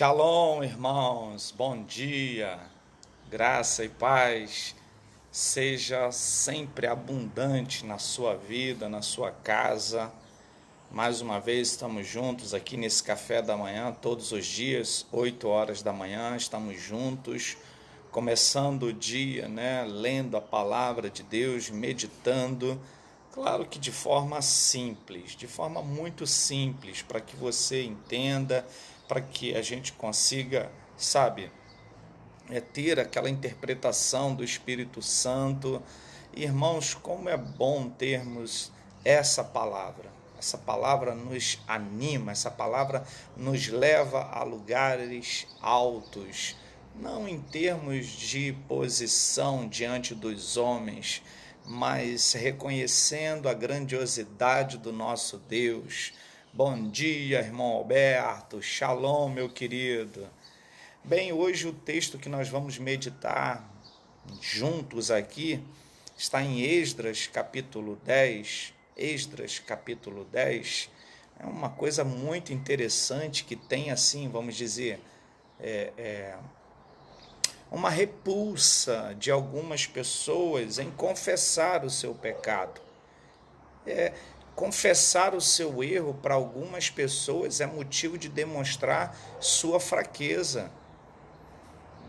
Shalom, irmãos, bom dia, graça e paz seja sempre abundante na sua vida, na sua casa. Mais uma vez estamos juntos aqui nesse café da manhã, todos os dias, 8 horas da manhã, estamos juntos, começando o dia, lendo a palavra de Deus, meditando. Claro que de forma simples, de forma muito simples, para que você entenda, para que a gente consiga, ter aquela interpretação do Espírito Santo. Irmãos, como é bom termos essa palavra. Essa palavra nos anima, essa palavra nos leva a lugares altos, não em termos de posição diante dos homens, mas reconhecendo a grandiosidade do nosso Deus. Bom dia, irmão Alberto, shalom, meu querido. Bem, hoje o texto que nós vamos meditar juntos aqui está em Esdras, capítulo 10. Esdras, capítulo 10, é uma coisa muito interessante que tem, assim, vamos dizer, uma repulsa de algumas pessoas em confessar o seu pecado. Confessar o seu erro para algumas pessoas é motivo de demonstrar sua fraqueza.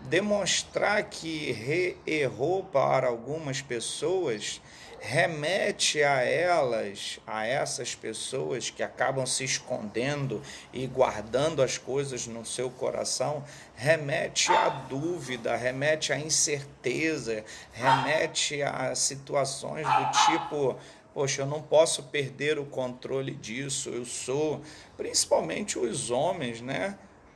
Demonstrar que errou para algumas pessoas remete a elas, a essas pessoas que acabam se escondendo e guardando as coisas no seu coração, remete à dúvida, remete à incerteza, remete a situações do tipo: poxa, eu não posso perder o controle disso, eu sou, principalmente os homens,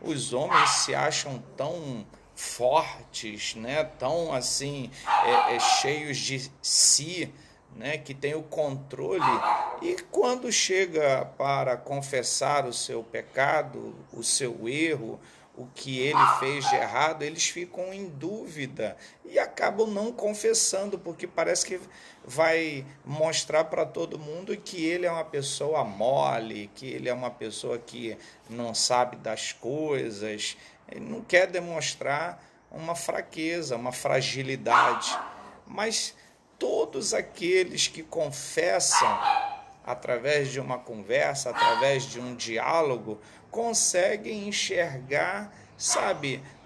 Os homens se acham tão fortes, tão assim, cheios de si, que tem o controle, e quando chega para confessar o seu pecado, o seu erro, o que ele fez de errado, eles ficam em dúvida e acabam não confessando, porque parece que vai mostrar para todo mundo que ele é uma pessoa mole, que ele é uma pessoa que não sabe das coisas. Ele não quer demonstrar uma fraqueza, uma fragilidade, mas todos aqueles que confessam através de uma conversa, através de um diálogo, conseguem enxergar,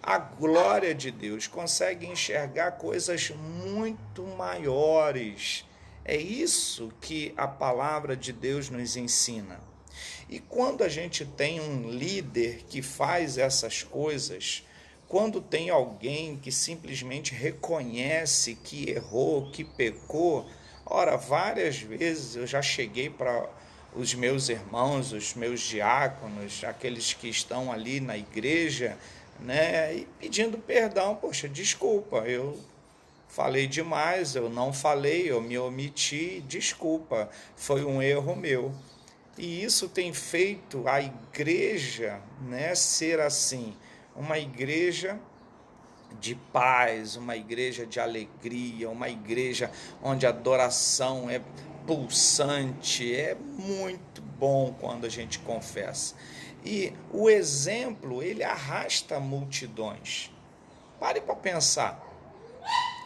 a glória de Deus, conseguem enxergar coisas muito maiores. É isso que a palavra de Deus nos ensina. E quando a gente tem um líder que faz essas coisas, quando tem alguém que simplesmente reconhece que errou, que pecou, ora, várias vezes eu já cheguei para os meus irmãos, os meus diáconos, aqueles que estão ali na igreja, e pedindo perdão: poxa, desculpa, eu falei demais, eu não falei, eu me omiti, desculpa, foi um erro meu. E isso tem feito a igreja, ser assim, uma igreja de paz, uma igreja de alegria, uma igreja onde a adoração é pulsante. É muito bom quando a gente confessa. E o exemplo, ele arrasta multidões. Pare para pensar.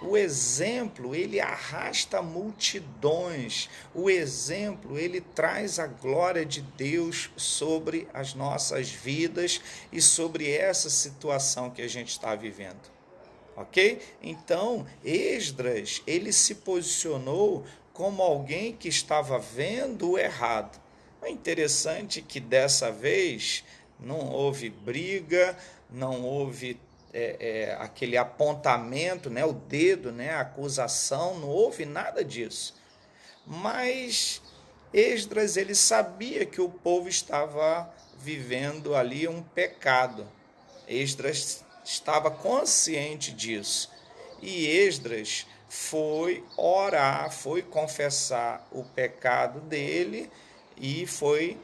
O exemplo, ele arrasta multidões. O exemplo, ele traz a glória de Deus sobre as nossas vidas e sobre essa situação que a gente está vivendo. Ok? Então, Esdras, ele se posicionou como alguém que estava vendo o errado. É interessante que dessa vez não houve briga, não houve aquele apontamento, o dedo, a acusação, não houve nada disso. Mas Esdras, ele sabia que o povo estava vivendo ali um pecado. Esdras estava consciente disso. E Esdras foi orar, foi confessar o pecado dele e foi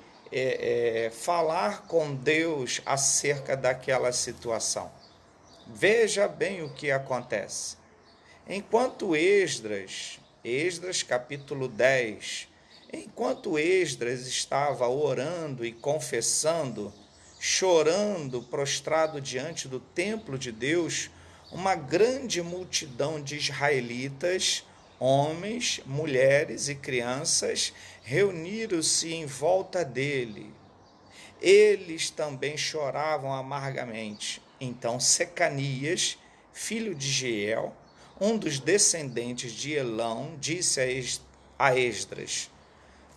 falar com Deus acerca daquela situação. Veja bem o que acontece. Enquanto Esdras capítulo 10, enquanto Esdras estava orando e confessando, chorando, prostrado diante do templo de Deus, uma grande multidão de israelitas, homens, mulheres e crianças, reuniram-se em volta dele. Eles também choravam amargamente. Então Secanias, filho de Jeiel, um dos descendentes de Elão, disse a Esdras: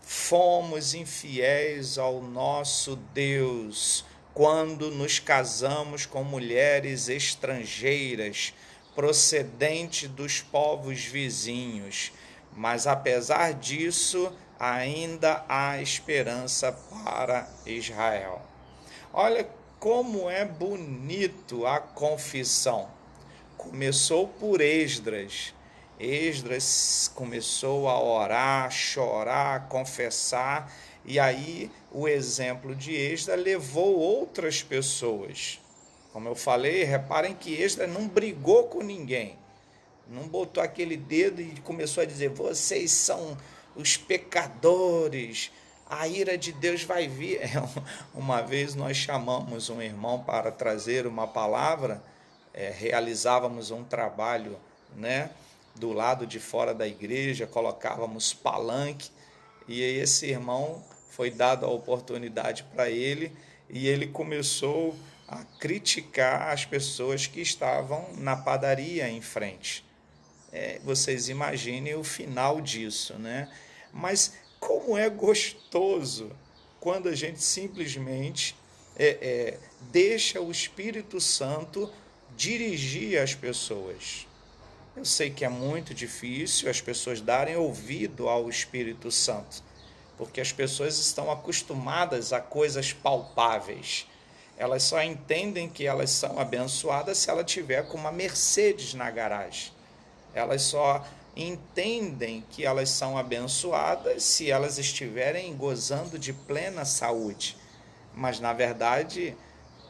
fomos infiéis ao nosso Deus quando nos casamos com mulheres estrangeiras, procedentes dos povos vizinhos. Mas apesar disso, ainda há esperança para Israel. Olha como é bonito a confissão. Começou por Esdras. Esdras começou a orar, chorar, confessar, e aí o exemplo de Esdras levou outras pessoas. Como eu falei, reparem que Esdras não brigou com ninguém, não botou aquele dedo e começou a dizer: vocês são os pecadores, a ira de Deus vai vir. Uma vez nós chamamos um irmão para trazer uma palavra, realizávamos um trabalho, né, do lado de fora da igreja, colocávamos palanque, e esse irmão foi dada a oportunidade para ele, e ele começou a criticar as pessoas que estavam na padaria em frente. Vocês imaginem o final disso, né? Mas como é gostoso quando a gente simplesmente deixa o Espírito Santo dirigir as pessoas. Eu sei que é muito difícil as pessoas darem ouvido ao Espírito Santo, porque as pessoas estão acostumadas a coisas palpáveis. Elas só entendem que elas são abençoadas se ela tiver com uma Mercedes na garagem. Elas só entendem que elas são abençoadas se elas estiverem gozando de plena saúde. Mas, na verdade,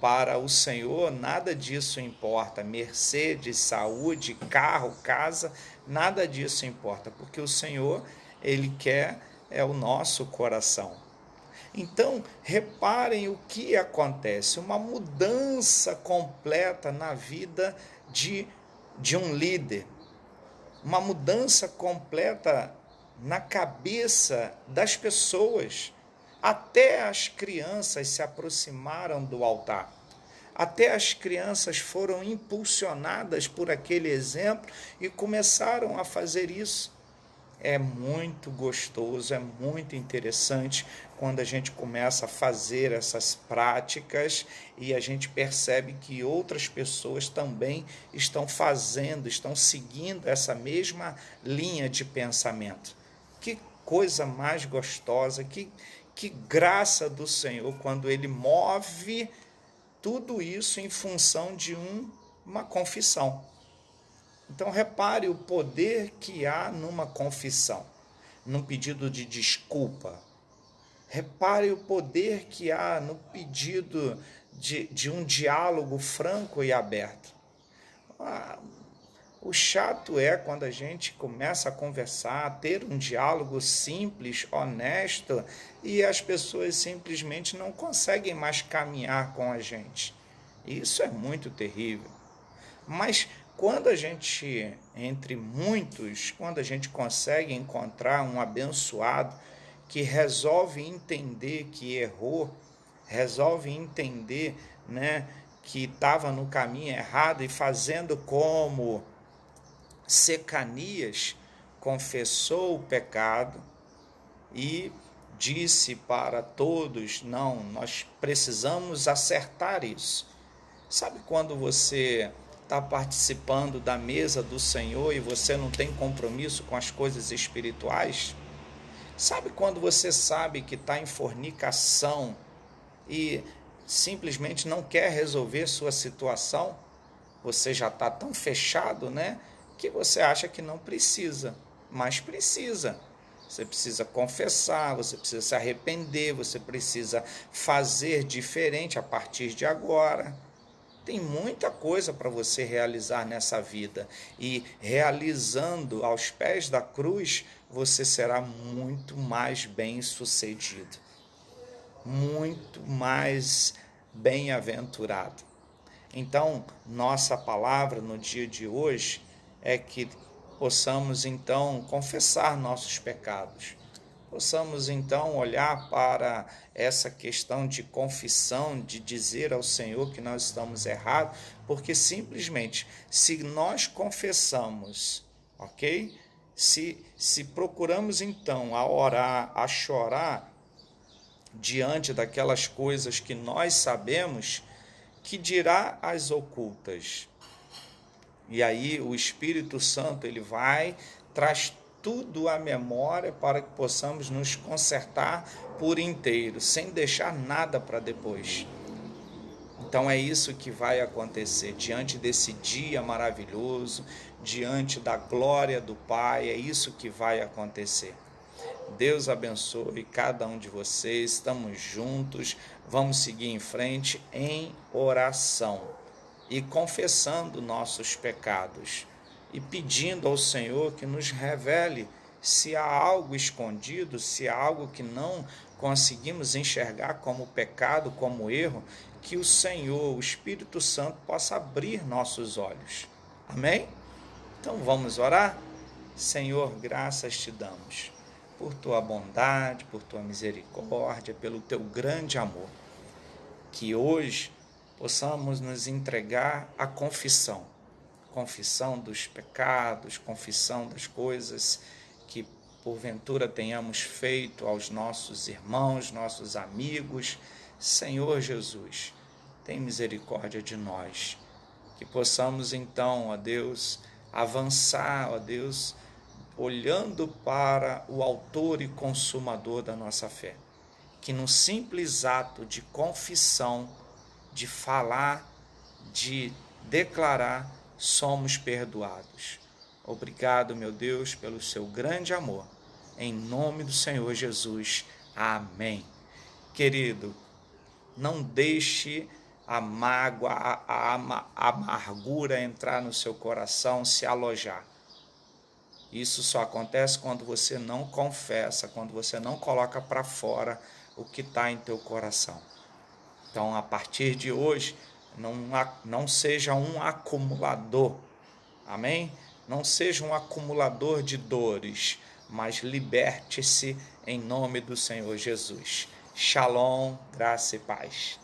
para o Senhor, nada disso importa. Mercedes, saúde, carro, casa, nada disso importa, porque o Senhor, Ele quer o nosso coração. Então, reparem o que acontece, uma mudança completa na vida de um líder, uma mudança completa na cabeça das pessoas. Até as crianças se aproximaram do altar. Até as crianças foram impulsionadas por aquele exemplo e começaram a fazer isso. É muito gostoso, é muito interessante quando a gente começa a fazer essas práticas e a gente percebe que outras pessoas também estão fazendo, estão seguindo essa mesma linha de pensamento. Que coisa mais gostosa, que graça do Senhor quando Ele move tudo isso em função de uma confissão. Então repare o poder que há numa confissão, num pedido de desculpa. Repare o poder que há no pedido de um diálogo franco e aberto. O chato é quando a gente começa a conversar, a ter um diálogo simples, honesto, e as pessoas simplesmente não conseguem mais caminhar com a gente. Isso é muito terrível. Mas quando a gente, entre muitos, quando a gente consegue encontrar um abençoado que resolve entender que errou, resolve entender, né, que estava no caminho errado e fazendo como Secanias, confessou o pecado e disse para todos: não, nós precisamos acertar isso. Sabe quando você está participando da mesa do Senhor e você não tem compromisso com as coisas espirituais? Sabe quando você sabe que está em fornicação e simplesmente não quer resolver sua situação? Você já está tão fechado, né, que você acha que não precisa, mas precisa. Você precisa confessar, você precisa se arrepender, você precisa fazer diferente a partir de agora. Tem muita coisa para você realizar nessa vida, e realizando aos pés da cruz, você será muito mais bem-sucedido, muito mais bem-aventurado. Então, nossa palavra no dia de hoje é que possamos então confessar nossos pecados. Possamos então olhar para essa questão de confissão, de dizer ao Senhor que nós estamos errados, porque simplesmente se nós confessamos, ok? Se procuramos então a orar, a chorar diante daquelas coisas que nós sabemos, que dirá as ocultas. E aí o Espírito Santo ele vai, traz tudo à memória para que possamos nos consertar por inteiro, sem deixar nada para depois. Então é isso que vai acontecer diante desse dia maravilhoso, diante da glória do Pai, é isso que vai acontecer. Deus abençoe cada um de vocês, estamos juntos, vamos seguir em frente em oração e confessando nossos pecados e pedindo ao Senhor que nos revele se há algo escondido, se há algo que não conseguimos enxergar como pecado, como erro, que o Senhor, o Espírito Santo, possa abrir nossos olhos. Amém? Então vamos orar? Senhor, graças te damos por tua bondade, por tua misericórdia, pelo teu grande amor. Que hoje possamos nos entregar à confissão dos pecados, confissão das coisas que porventura tenhamos feito aos nossos irmãos, nossos amigos. Senhor Jesus, tem misericórdia de nós. Que possamos então, ó Deus, avançar, ó Deus, olhando para o autor e consumador da nossa fé. Que no simples ato de confissão, de falar, de declarar, somos perdoados. Obrigado, meu Deus, pelo seu grande amor. Em nome do Senhor Jesus. Amém. Querido, não deixe a mágoa, a amargura entrar no seu coração, se alojar. Isso só acontece quando você não confessa, quando você não coloca para fora o que está em teu coração. Então, a partir de hoje, não seja um acumulador, amém? Não seja um acumulador de dores, mas liberte-se em nome do Senhor Jesus. Shalom, graça e paz.